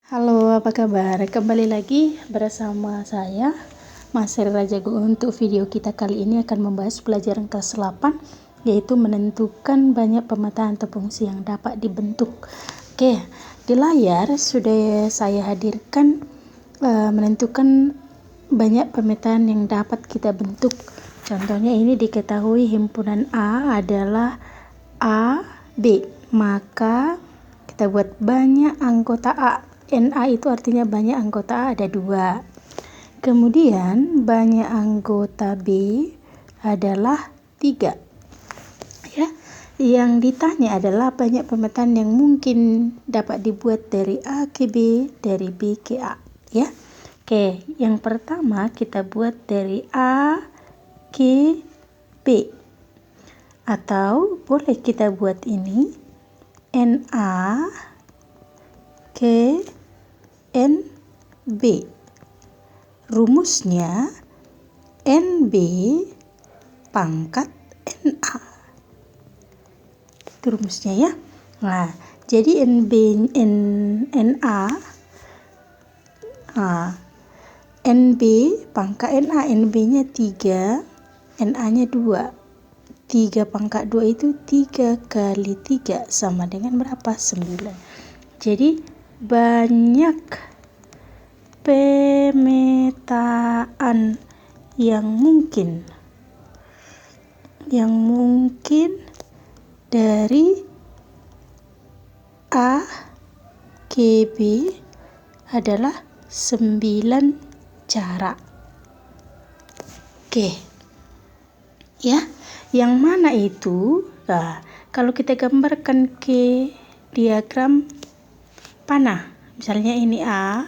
Halo, apa kabar? Kembali lagi bersama saya, Mas Heri Rajago. Untuk video kita kali ini akan membahas pelajaran kelas 8, yaitu menentukan banyak pemetaan atau fungsi yang dapat dibentuk. Oke, di layar sudah saya hadirkan menentukan banyak pemetaan yang dapat kita bentuk. Contohnya ini diketahui himpunan A adalah A, B. Maka kita buat banyak anggota A. NA itu artinya banyak anggota A, ada 2. Kemudian banyak anggota B adalah 3. Ya. Yang ditanya adalah banyak pemetaan yang mungkin dapat dibuat dari A ke B, dari B ke A, ya. Oke, yang pertama kita buat dari A ke B. Atau boleh kita buat ini NA ke NB. Rumusnya NB pangkat NA. Itu rumusnya ya. Nah, jadi NA NB pangkat NA, NB-nya 3, NA-nya 2. 3 pangkat 2 itu 3 kali 3 sama dengan berapa? 9. Jadi banyak pemetaan yang mungkin dari A ke B adalah 9 cara. Oke. Ya, yang mana itu? Nah, kalau kita gambarkan ke diagram panah, misalnya ini A,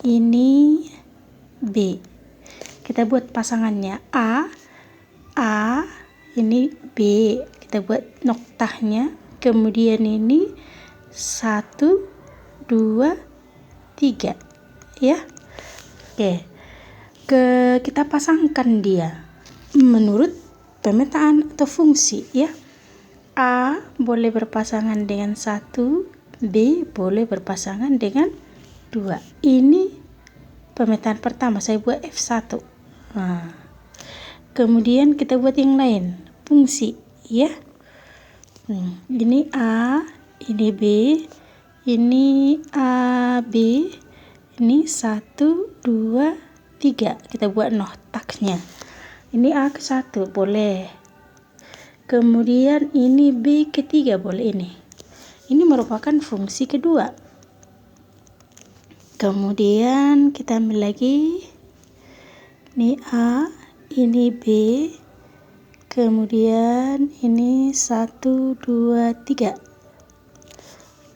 ini B. Kita buat pasangannya A, ini B. Kita buat noktahnya. Kemudian ini 1, 2, 3. Ya. Oke. Kita pasangkan dia menurut pemetaan atau fungsi, ya. A boleh berpasangan dengan 1, B boleh berpasangan dengan 2. Ini pemetaan pertama, saya buat F1. Nah, kemudian kita buat yang lain, fungsi, ya. Ini A, ini B, ini A, B, ini 1, 2, 3. Kita buat notaknya. Ini A ke 1 boleh. Kemudian ini B ke 3 boleh ini. Ini merupakan fungsi kedua. Kemudian kita ambil lagi. Ini A, ini B. Kemudian ini 1, 2, 3.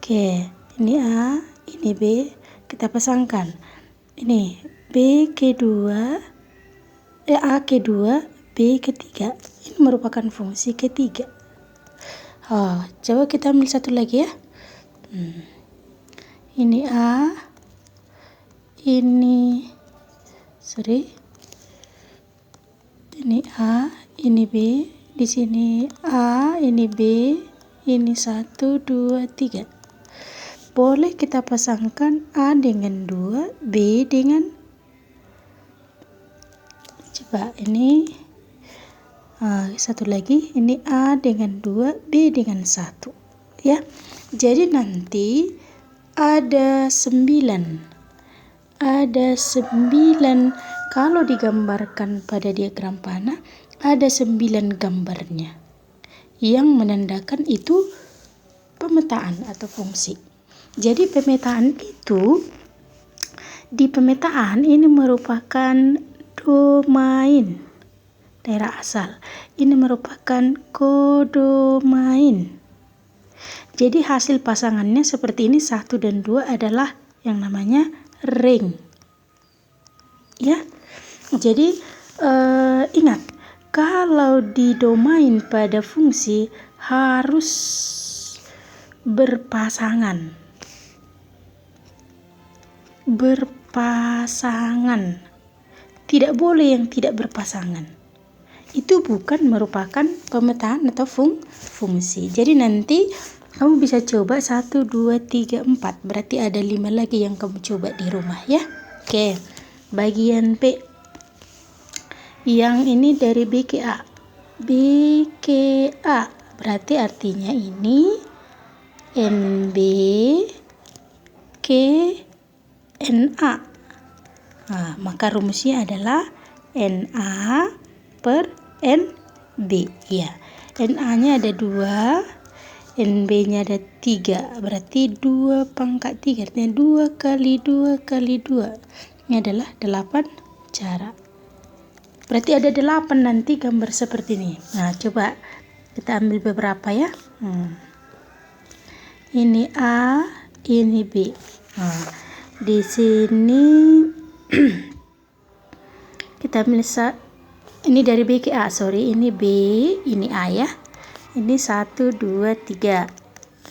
Oke, ini A, ini B. Kita pasangkan. Ini B ke 2. A ke 2, B ke 3. Ini merupakan fungsi ketiga. Coba kita ambil satu lagi ya. Ini A, ini A, ini B. Di sini A, ini B, ini 1, 2, 3. Boleh kita pasangkan A dengan 2, B dengan, coba ini satu lagi, ini A dengan 2, B dengan 1, ya. Jadi nanti ada 9 kalau digambarkan pada diagram panah, ada 9 gambarnya yang menandakan itu pemetaan atau fungsi. Jadi pemetaan itu, di pemetaan ini merupakan domain daerah asal. Ini merupakan kodomain. Jadi hasil pasangannya seperti ini, 1 dan 2 adalah yang namanya ring. Ya. Jadi ingat, kalau di domain pada fungsi harus berpasangan. Tidak boleh yang tidak berpasangan. Itu bukan merupakan pemetaan atau fungsi. Jadi nanti Kamu bisa coba 1, 2, 3, 4. Berarti ada 5 lagi yang kamu coba di rumah ya. Oke. Bagian B. Yang ini dari B ke A. B ke A. Berarti artinya ini NB ke NA. Nah, maka rumusnya adalah NA per NB. Ya. NA-nya ada 2. NB-nya ada 3, berarti 2 pangkat 3, artinya 2 kali 2 kali 2. Ini adalah 8 cara. Berarti ada 8 nanti gambar seperti ini. Nah, coba kita ambil beberapa ya. Ini A, ini B. Nah, di sini kita ambil ini dari B ke A, sorry, ini B, ini A ya. Ini 1, 2, 3.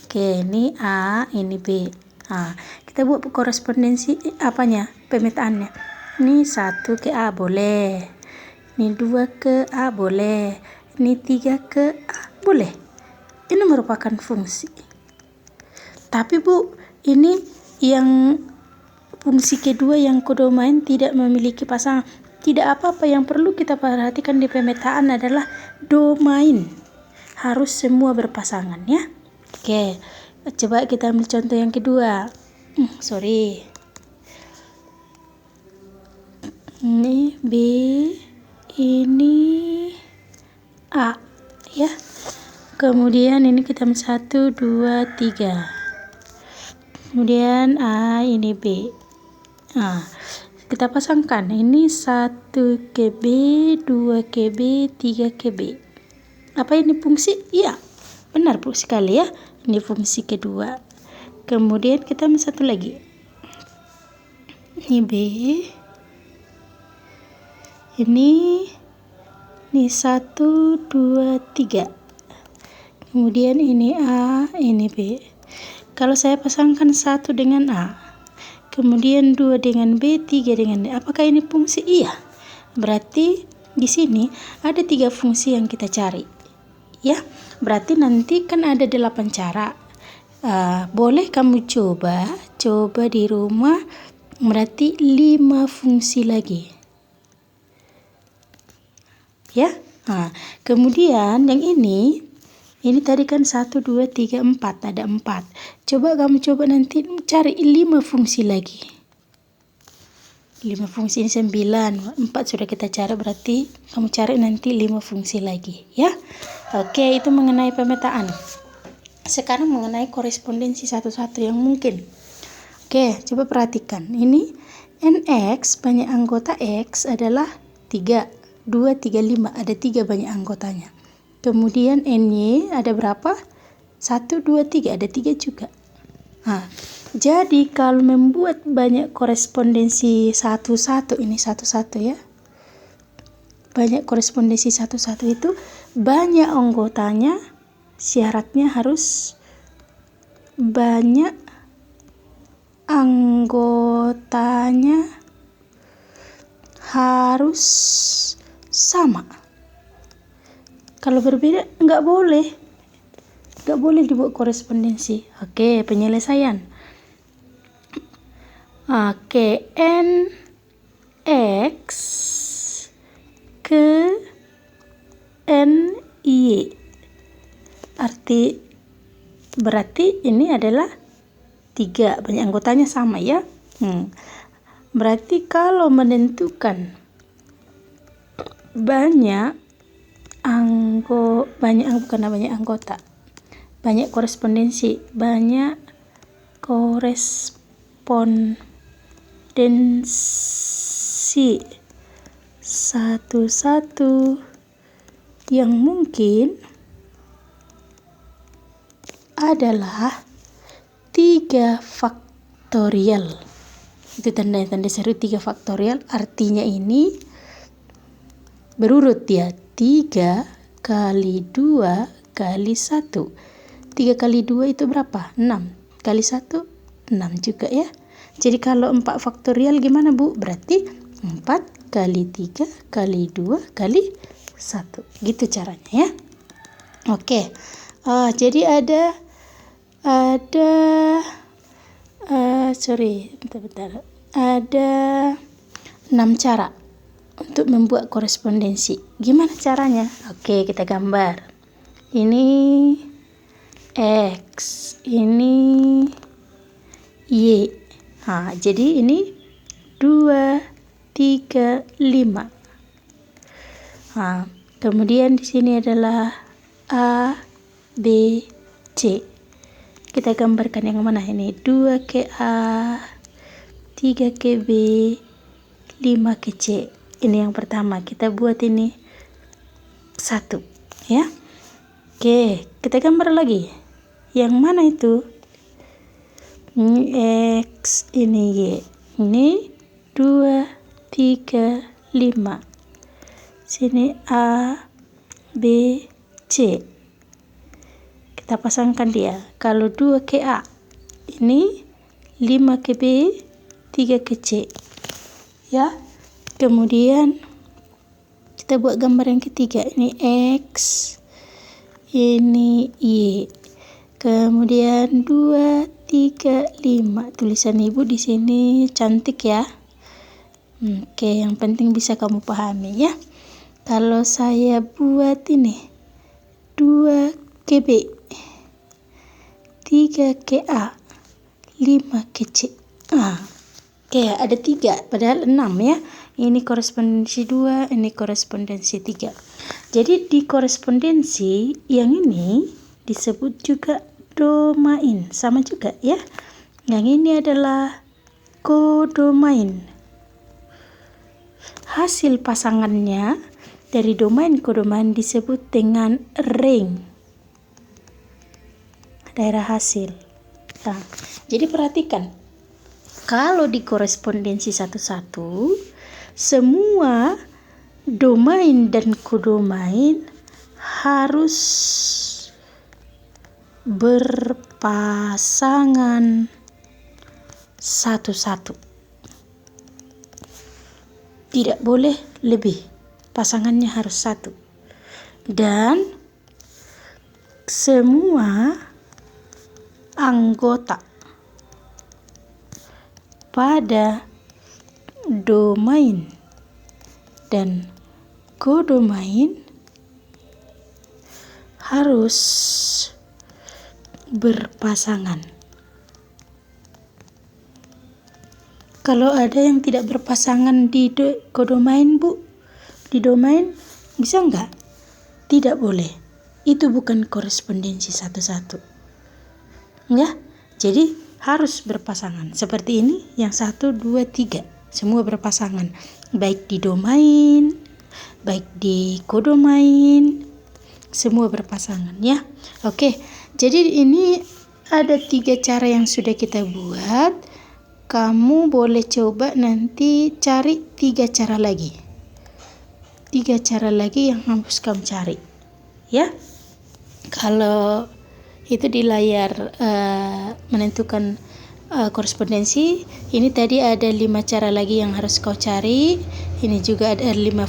Oke, ini A, ini B. Nah, kita buat korespondensi apanya? Pemetaannya. Ini 1 ke A boleh. Ini 2 ke A boleh. Ini 3 ke A boleh. Ini merupakan fungsi. Tapi Bu, ini yang fungsi kedua yang kodomain tidak memiliki pasangan. Tidak apa-apa, yang perlu kita perhatikan di pemetaan adalah domain. Harus semua berpasangan ya. Oke, coba kita ambil contoh yang kedua. Ini B, ini A ya. Kemudian ini kita ambil 1, 2, 3. Kemudian A, ini B. Nah, kita pasangkan. Ini 1 ke B, 2 ke B, 3 ke B. Apa ini fungsi? Iya, benar Bu sekali ya. Ini fungsi kedua. Kemudian kita ambil satu lagi. Ini B. Ini 1, 2, 3. Kemudian ini A, ini B. Kalau saya pasangkan 1 dengan A, kemudian 2 dengan B, 3 dengan D. Apakah ini fungsi? Iya. Berarti di sini ada 3 fungsi yang kita cari. Ya, berarti nanti kan ada 8 cara. Boleh kamu coba di rumah, berarti 5 fungsi lagi. Ya. Nah, kemudian yang ini tadi kan 1, 2, 3, 4, ada 4. Coba kamu nanti cari 5 fungsi lagi. 5 fungsi ini 9, 4 sudah kita cari, berarti kamu cari nanti 5 fungsi lagi ya. Oke, itu mengenai pemetaan. Sekarang mengenai korespondensi satu-satu yang mungkin. Oke, coba perhatikan. Ini NX banyak anggota X adalah 3, 2, 3, 5. Ada 3 banyak anggotanya. Kemudian NY ada berapa? 1, 2, 3. Ada 3 juga. Nah, jadi kalau membuat banyak korespondensi satu-satu, ini satu-satu ya. Banyak korespondensi satu-satu itu banyak anggotanya, syaratnya harus banyak anggotanya harus sama. Kalau berbeda nggak boleh dibuat korespondensi. Oke, penyelesaian. Oke, NX ke NY. Berarti ini adalah 3, banyak anggotanya sama ya. Berarti kalau menentukan banyak korespondensi, banyak korespondensi satu-satu yang mungkin adalah 3 faktorial. Itu tanda seru 3 faktorial, artinya ini berurut ya. 3 kali 2 kali 1. 3 kali 2 itu berapa? 6. Kali 1, 6 juga ya. Jadi kalau 4 faktorial gimana Bu? Berarti 4 kali 3 kali 2 kali 1. Gitu caranya ya. Oke. Jadi ada ada bentar. Ada 6 cara untuk membuat korespondensi. Gimana caranya? Oke, kita gambar. Ini X, ini Y. Jadi ini 2, 3, 5. Kemudian di sini adalah A, B, C. Kita gambarkan yang mana ini? 2 ke A, 3 ke B, 5 ke C. Ini yang pertama. Kita buat ini 1, ya. Oke, kita gambar lagi. Yang mana itu? Ini X, ini Y. Ini 2, 3, 5. Sini A, B, C. Kita pasangkan dia. Kalau 2 ke A, ini 5 ke B, 3 ke C. Ya. Kemudian kita buat gambar yang ketiga. Ini X, ini Y. Kemudian 2, 3, 5. Tulisan ibu di sini cantik ya. Oke, yang penting bisa kamu pahami ya. Kalau saya buat ini 2 ke B, 3 ke A, 5 ke C. Oke, ada 3, padahal 6 ya. Ini korespondensi 2, ini korespondensi 3. Jadi di korespondensi yang ini disebut juga domain. Sama juga ya. Yang ini adalah kodomain. Hasil pasangannya dari domain ke domain disebut dengan ring. Daerah hasil. Jadi perhatikan, kalau di korespondensi 1-1, semua domain dan kodomain harus berpasangan satu-satu. Tidak boleh lebih. Pasangannya harus 1. Dan semua anggota pada domain dan kodomain harus berpasangan. Kalau ada yang tidak berpasangan di kodomain, Bu, di domain bisa enggak? Tidak boleh. Itu bukan korespondensi 1-1. Ya, jadi harus berpasangan. Seperti ini, yang 1, 2, 3. Semua berpasangan. Baik di domain, baik di kodomain, semua berpasangan ya. Oke, jadi ini ada 3 cara yang sudah kita buat. Kamu boleh coba nanti cari 3 cara lagi. 3 cara lagi yang harus kamu cari. Ya. Kalau itu di layar menentukan korespondensi, ini tadi ada 5 cara lagi yang harus kau cari. Ini juga ada 5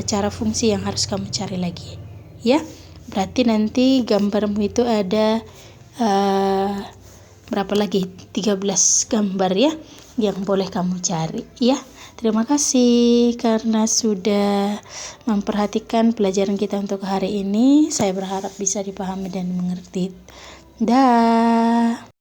cara fungsi yang harus kamu cari lagi. Ya. Berarti nanti gambarmu itu ada berapa lagi? 13 gambar ya yang boleh kamu cari ya. Terima kasih karena sudah memperhatikan pelajaran kita untuk hari ini. Saya berharap bisa dipahami dan mengerti. Dah.